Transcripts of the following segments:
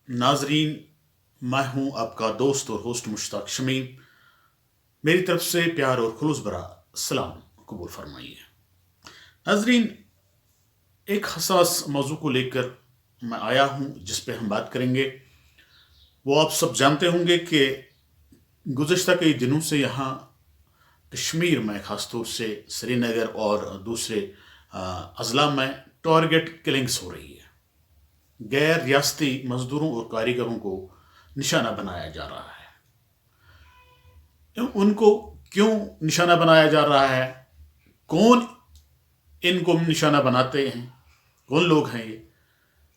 नाजरीन, मैं हूं आपका दोस्त और होस्ट मुश्ताक शमीम। मेरी तरफ से प्यार और खुलूस भरा सलाम कबूल फरमाइए। नाजरीन, एक हसास मौजू को लेकर मैं आया हूं जिस पे हम बात करेंगे। वो आप सब जानते होंगे कि गुज़श्ता कई दिनों से यहाँ कश्मीर में, ख़ासतौर से श्रीनगर और दूसरे अजला में टारगेट किलिंग्स हो रही है। गैर रियासती मजदूरों और कारीगरों को निशाना बनाया जा रहा है। उनको क्यों निशाना बनाया जा रहा है? कौन इनको निशाना बनाते हैं? कौन लोग हैं ये?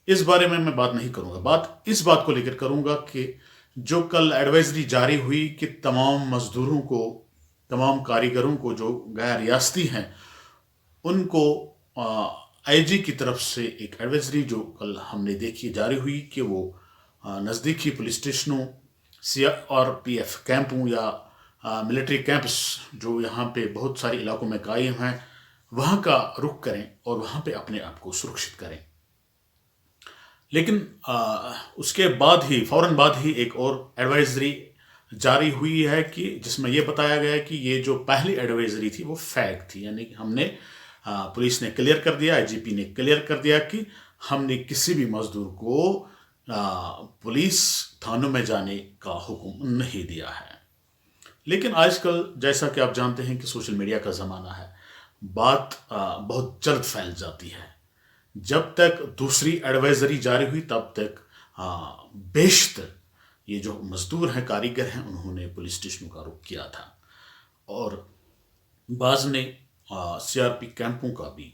इस बारे में मैं बात नहीं करूंगा। बात इस बात को लेकर करूंगा कि जो कल एडवाइजरी जारी हुई कि तमाम मजदूरों को, तमाम कारीगरों को जो गैर रियासती हैं, उनको आईजी की तरफ से एक एडवाइजरी जो कल हमने देखी जारी हुई कि वो नज़दीकी पुलिस स्टेशनों, CRPF कैंपों या मिलिट्री कैंप्स जो यहाँ पे बहुत सारे इलाकों में कायम हैं, वहाँ का रुख करें और वहाँ पे अपने आप को सुरक्षित करें। लेकिन उसके बाद ही, फौरन बाद ही एक और एडवाइजरी जारी हुई है कि जिसमें यह बताया गया है कि ये जो पहली एडवाइजरी थी वो फेक थी। यानी कि हमने पुलिस ने क्लियर कर दिया, IGP ने क्लियर कर दिया कि हमने किसी भी मजदूर को पुलिस थानों में जाने का हुक्म नहीं दिया है। लेकिन आजकल जैसा कि आप जानते हैं कि सोशल मीडिया का ज़माना है, बात बहुत जल्द फैल जाती है। जब तक दूसरी एडवाइजरी जारी हुई तब तक बेशतर ये जो मजदूर हैं, कारीगर हैं, उन्होंने पुलिस स्टेशनों का रुख किया था और बाज़ ने CRP कैंपों का भी,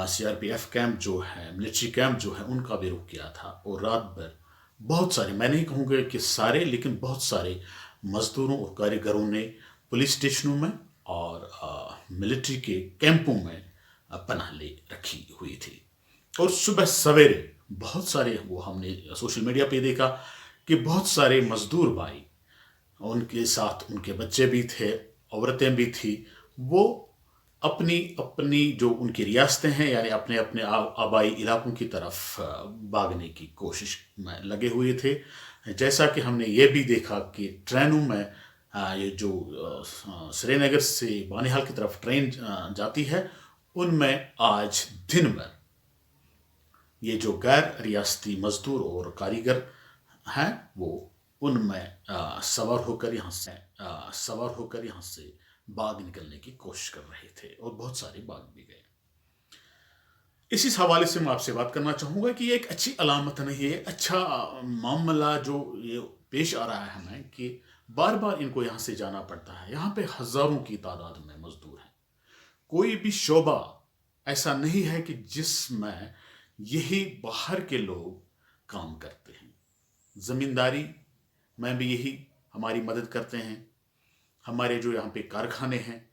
CRPF कैंप जो है, मिलिट्री कैंप जो है, उनका भी रुख किया था। और रात भर बहुत सारे, मैं नहीं कहूँगा कि सारे, लेकिन बहुत सारे मजदूरों और कारीगरों ने पुलिस स्टेशनों में और मिलिट्री के कैंपों में पनाह ले रखी हुई थी। और सुबह सवेरे बहुत सारे, वो हमने सोशल मीडिया पे देखा कि बहुत सारे मजदूर भाई, उनके साथ उनके बच्चे भी थे, औरतें भी थी, वो अपनी अपनी जो उनकी रियासतें हैं, यानी अपने अपने आबाई इलाकों की तरफ भागने की कोशिश में लगे हुए थे। जैसा कि हमने ये भी देखा कि ट्रेनों में ये जो श्रीनगर से बानिहाल की तरफ ट्रेन जाती है, उनमें आज दिन भर ये जो गैर रियासती मजदूर और कारीगर हैं, वो उनमें सवार होकर यहाँ से भाग निकलने की कोशिश कर रहे थे और बहुत सारे भाग भी गए। इसी हवाले से मैं आपसे बात करना चाहूँगा कि ये एक अच्छी अलामत नहीं है, अच्छा मामला जो ये पेश आ रहा है हमें कि बार बार इनको यहाँ से जाना पड़ता है। यहाँ पे हज़ारों की तादाद में मजदूर हैं। कोई भी शोबा ऐसा नहीं है कि जिसमें यही बाहर के लोग काम करते हैं। ज़मींदारी में भी यही हमारी मदद करते हैं। हमारे जो यहाँ पे कारखाने हैं,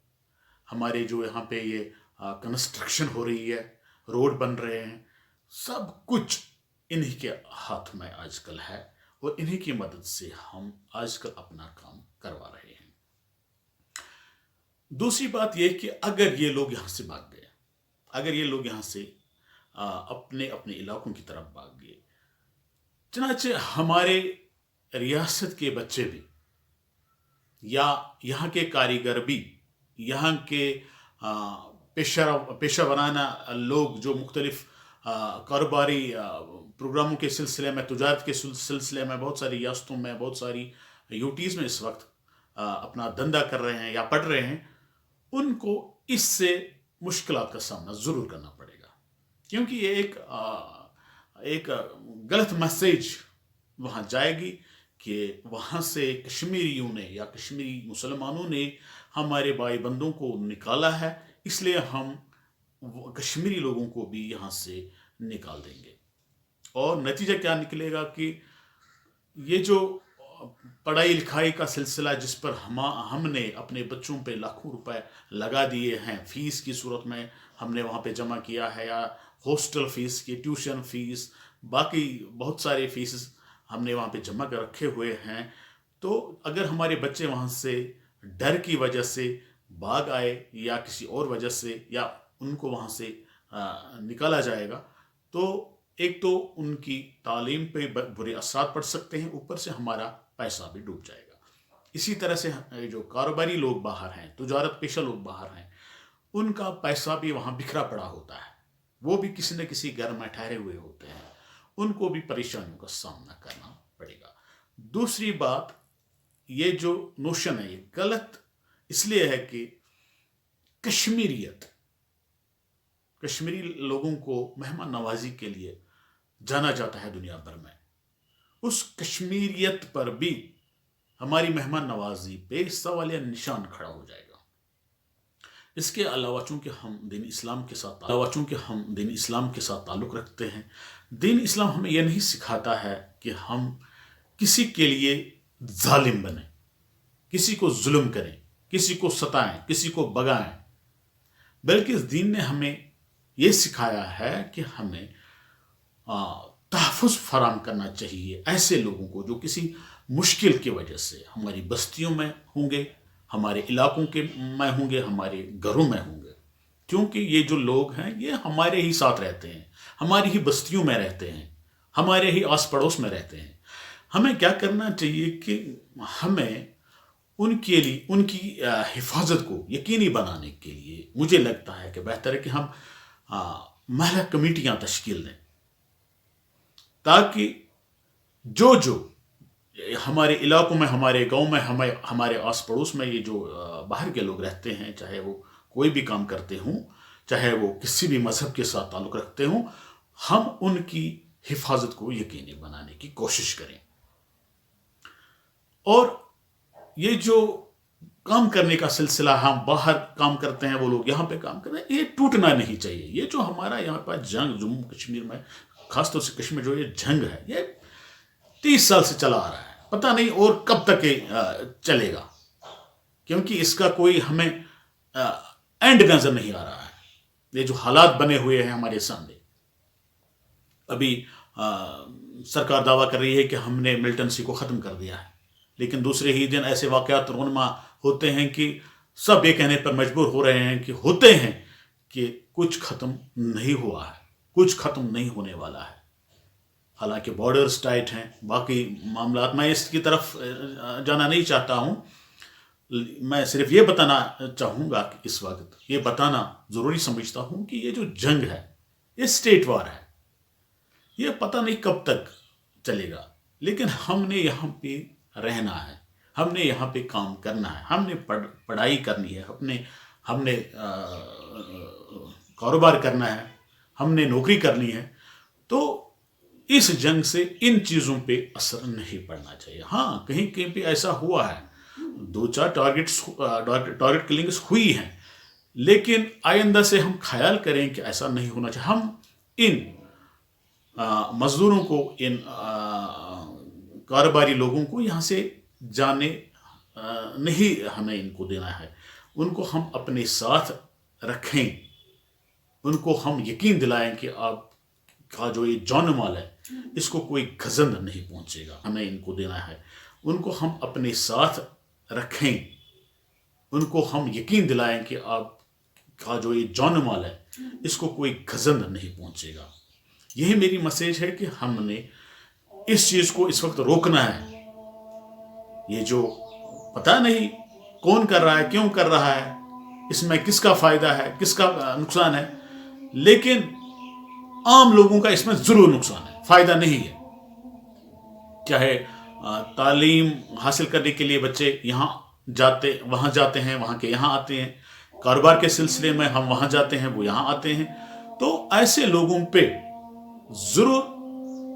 हमारे जो यहाँ पे ये कंस्ट्रक्शन हो रही है, रोड बन रहे हैं, सब कुछ इन्हीं के हाथ में आजकल है और इन्हीं की मदद से हम आजकल अपना काम करवा रहे हैं। दूसरी बात यह कि अगर ये लोग यहाँ से भाग गए, अगर ये लोग यहाँ से अपने अपने इलाकों की तरफ भाग गए, चनाचे हमारे रियासत के बच्चे भी या यहाँ के कारीगर भी, यहाँ के पेशा वराना लोग जो मुख्तलिफ कारोबारी प्रोग्रामों के सिलसिले में, तुजारत के सिलसिले में बहुत सारी रियासतों में, बहुत सारी यूटीज़ में इस वक्त अपना धंधा कर रहे हैं या पढ़ रहे हैं, उनको इससे मुश्किलात का सामना ज़रूर करना पड़ेगा। क्योंकि ये एक गलत मैसेज वहाँ जाएगी कि वहाँ से कश्मीरियों ने या कश्मीरी मुसलमानों ने हमारे भाई बंदों को निकाला है, इसलिए हम कश्मीरी लोगों को भी यहाँ से निकाल देंगे। और नतीजा क्या निकलेगा कि ये जो पढ़ाई लिखाई का सिलसिला जिस पर हमने अपने बच्चों पे लाखों रुपए लगा दिए हैं, फीस की सूरत में हमने वहाँ पे जमा किया है, या हॉस्टल फीस की, ट्यूशन फीस, बाकी बहुत सारे फीस हमने वहाँ पे जमा कर रखे हुए हैं। तो अगर हमारे बच्चे वहाँ से डर की वजह से भाग आए या किसी और वजह से, या उनको वहाँ से निकाला जाएगा, तो एक तो उनकी तालीम पे बुरे असरात पड़ सकते हैं, ऊपर से हमारा पैसा भी डूब जाएगा। इसी तरह से जो कारोबारी लोग बाहर हैं, तुजारत पेशा लोग बाहर हैं, उनका पैसा भी वहाँ बिखरा पड़ा होता है, वो भी किसी न किसी घर में ठहरे हुए होते हैं, उनको भी परेशानियों का सामना करना पड़ेगा। दूसरी बात, ये जो नोशन है ये गलत इसलिए है कि कश्मीरी लोगों को मेहमान नवाजी के लिए जाना जाता है दुनिया भर में। उस कश्मीरियत पर भी हमारी मेहमान नवाजी पे सवालिया निशान खड़ा हो जाएगा। इसके अलावा चूंकि हम दीन इस्लाम के साथ ताल्लुक़ रखते हैं, दीन इस्लाम हमें यह नहीं सिखाता है कि हम किसी के लिए जालिम बने, किसी को जुल्म करें, किसी को सताएं, किसी को बगाएं, बल्कि इस दीन ने हमें ये सिखाया है कि हमें तहफ़्फ़ुज़ फराम करना चाहिए ऐसे लोगों को जो किसी मुश्किल की वजह से हमारी बस्तियों में होंगे, हमारे इलाकों में होंगे, हमारे घरों में होंगे। क्योंकि ये जो लोग हैं ये हमारे ही साथ रहते हैं, हमारी ही बस्तियों में रहते हैं, हमारे ही आस पड़ोस में रहते हैं। हमें क्या करना चाहिए कि हमें उनके लिए उनकी हिफाजत को यकीनी बनाने के लिए मुझे लगता है कि बेहतर है कि हम महला कमेटियाँ तश्कील दें, ताकि जो हमारे इलाकों में, हमारे गांव में, हमारे आस पड़ोस में ये जो बाहर के लोग रहते हैं, चाहे वो कोई भी काम करते हों, चाहे वो किसी भी मज़हब के साथ ताल्लुक़ रखते हों, हम उनकी हिफाजत को यकीनी बनाने की कोशिश करें। और ये जो काम करने का सिलसिला, हम बाहर काम करते हैं, वो लोग यहाँ पे काम कर रहे हैं, ये टूटना नहीं चाहिए। ये जो हमारा यहाँ पर जंग जम्मू कश्मीर में, खासतौर से कश्मीर जो ये जंग है, ये 30 साल से चला आ रहा है, पता नहीं और कब तक चलेगा, क्योंकि इसका कोई हमें एंड नजर नहीं आ रहा है। ये जो हालात बने हुए हैं हमारे सामने, अभी सरकार दावा कर रही है कि हमने मिलिटेंसी को ख़त्म कर दिया है, लेकिन दूसरे ही दिन ऐसे वाक़यात रोनमा होते हैं कि सब ये कहने पर मजबूर हो रहे हैं कि कुछ ख़त्म नहीं हुआ है, कुछ ख़त्म नहीं होने वाला है। हालांकि बॉर्डर्स टाइट हैं, बाकी मामलात, मैं इसकी तरफ जाना नहीं चाहता हूँ। मैं सिर्फ ये बताना चाहूँगा कि इस वक्त ये बताना ज़रूरी समझता हूँ कि ये जो जंग है ये स्टेट वार है, ये पता नहीं कब तक चलेगा, लेकिन हमने यहाँ पे रहना है, हमने यहाँ पे काम करना है, हमने पढ़ाई करनी है, हमने कारोबार करना है, हमने नौकरी करनी है। तो इस जंग से इन चीज़ों पे असर नहीं पड़ना चाहिए। हाँ, कहीं कहीं पे ऐसा हुआ है, 2-4 टारगेट किलिंग्स हुई हैं, लेकिन आइंदा से हम ख्याल करें कि ऐसा नहीं होना चाहिए। हम इन मजदूरों को, इन कारोबारी लोगों को यहाँ से जाने नहीं हमें इनको देना है। उनको हम अपने साथ रखें, उनको हम यकीन दिलाएं कि आपका जो ये जान माल है इसको कोई गजन नहीं पहुंचेगा, हमें इनको देना है। उनको हम अपने साथ रखें, उनको हम यकीन दिलाएं कि आपका जो ये जान माल है इसको कोई गजन नहीं पहुंचेगा। यही मेरी मैसेज है कि हमने इस चीज़ को इस वक्त रोकना है। ये जो पता नहीं कौन कर रहा है, क्यों कर रहा है, इसमें किसका फ़ायदा है, किसका नुकसान है, लेकिन आम लोगों का इसमें ज़रूर नुकसान है, फ़ायदा नहीं है। चाहे तालीम हासिल करने के लिए बच्चे वहाँ जाते हैं, वहाँ के यहाँ आते हैं, कारोबार के सिलसिले में हम वहाँ जाते हैं, वो यहाँ आते हैं, तो ऐसे लोगों पे ज़रूर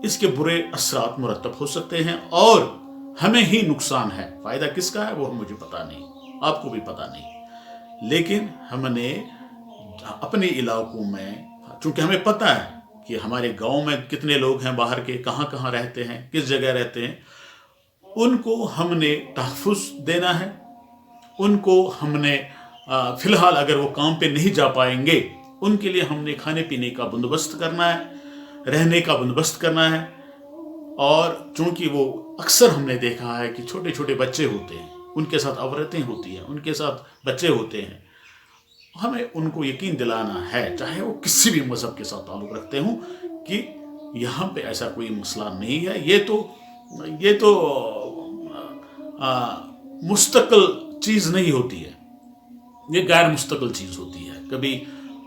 इसके बुरे असरात मुरतब हो सकते हैं और हमें ही नुकसान है। फ़ायदा किसका है वो मुझे पता नहीं, आपको भी पता नहीं, लेकिन हमने अपने इलाकों में, चूँकि हमें पता है कि हमारे गांव में कितने लोग हैं बाहर के, कहाँ कहाँ रहते हैं, किस जगह रहते हैं, उनको हमने तहफ़्फ़ुज़ देना है। उनको हमने फ़िलहाल अगर वो काम पे नहीं जा पाएंगे, उनके लिए हमने खाने पीने का बंदोबस्त करना है, रहने का बंदोबस्त करना है। और चूँकि वो अक्सर हमने देखा है कि छोटे छोटे बच्चे होते हैं, उनके साथ औरतें होती हैं, उनके साथ बच्चे होते हैं, हमें उनको यकीन दिलाना है, चाहे वो किसी भी मज़हब के साथ ताल्लुक़ रखते हों, कि यहाँ पे ऐसा कोई मसला नहीं है। ये तो मुस्तकिल चीज़ नहीं होती है, ये गैर मुस्तकिल चीज़ होती है। कभी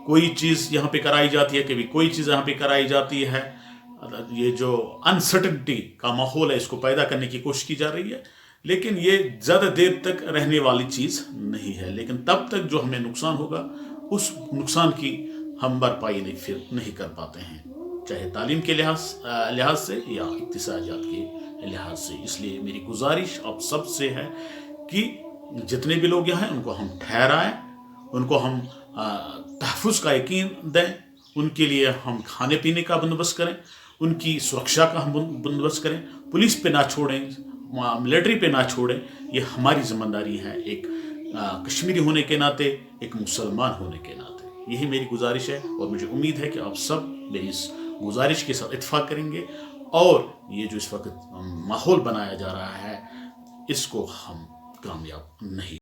कोई चीज़ यहाँ पे कराई जाती है, कभी कोई चीज़ यहाँ पे कराई जाती है। ये जो अनसर्टनिटी का माहौल है, इसको पैदा करने की कोशिश की जा रही है, लेकिन ये ज़्यादा देर तक रहने वाली चीज़ नहीं है। लेकिन तब तक जो हमें नुकसान होगा, उस नुकसान की हम भरपाई नहीं कर पाते हैं, चाहे तालीम के लिहाज से या इक्तिसादियात के लिहाज से। इसलिए मेरी गुजारिश आप सब से है कि जितने भी लोग यहाँ हैं उनको हम ठहराएं, उनको हम तहफ़्फ़ुज़ का यकीन दें, उनके लिए हम खाने पीने का बंदोबस्त करें, उनकी सुरक्षा का हम बंदोबस्त करें, पुलिस पे ना छोड़ें, मिलिट्री पे ना छोड़ें। ये हमारी ज़िम्मेदारी है, एक कश्मीरी होने के नाते, एक मुसलमान होने के नाते। यही मेरी गुजारिश है और मुझे उम्मीद है कि आप सब मेरी इस गुजारिश के साथ इत्तेफाक करेंगे और ये जो इस वक्त माहौल बनाया जा रहा है, इसको हम कामयाब नहीं